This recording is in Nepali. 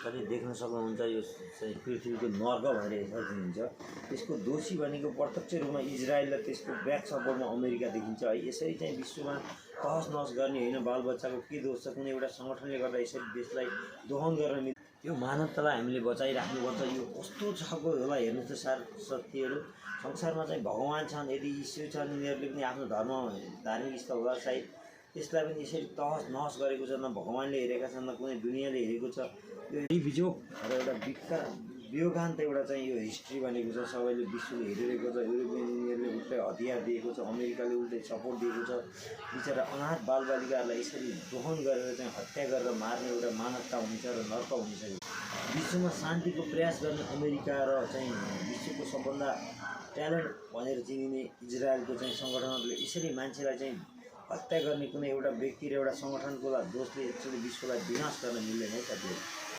कति देख्न सक्नुहुन्छ यो चाहिँ पृथ्वीको नर्क भनेर सकिन्छ। त्यसको दोषी भनेको प्रत्यक्ष रूपमा इजरायल र त्यसको ब्याक सपोर्टमा अमेरिका देखिन्छ है। यसरी चाहिँ विश्वमा तहस नहस गर्ने होइन, बालबच्चाको के दोष छ, कुनै एउटा सङ्गठनले गर्दा यसरी देशलाई दोहन गर्न यो मानवतालाई हामीले बचाइराख्नुपर्छ। यो कस्तो छको होला हेर्नु त साथीहरू। संसारमा चाहिँ भगवान् छन्, यदि ईश्वर छन्, यिनीहरूले पनि आफ्नो धर्म धार्मिक स्थल होला सायद त्यसलाई पनि यसरी तहस नहस गरेको छ। न भगवान्ले हेरेका छन्, न कुनै दुनियाँले हेरेको छ। यो बिजोग र एउटा वियोगान्त एउटा चाहिँ यो हिस्ट्री भनेको छ। सबैले विश्वले हेरिरहेको छ। युरोपियन युनियनले उल्टै हतियार दिएको छ, अमेरिकाले उल्टै सपोर्ट दिएको छ। बिचरा अनाथ बालबालिकाहरूलाई यसरी दोहन गरेर चाहिँ हत्या गरेर मार्ने एउटा मानवता हुन्छ र नर्क हुनिसक्यो। विश्वमा शान्तिको प्रयास गर्ने अमेरिका र चाहिँ विश्वको सबभन्दा ट्यालेन्ट भनेर चिनिने इजरायलको चाहिँ सङ्गठनहरूले यसरी मान्छेलाई चाहिँ हत्या गर्ने कुनै एउटा व्यक्ति र एउटा सङ्गठनको दोषले एक्चुअली विश्वलाई विनाश गर्न मिल्दैन है साथीहरू।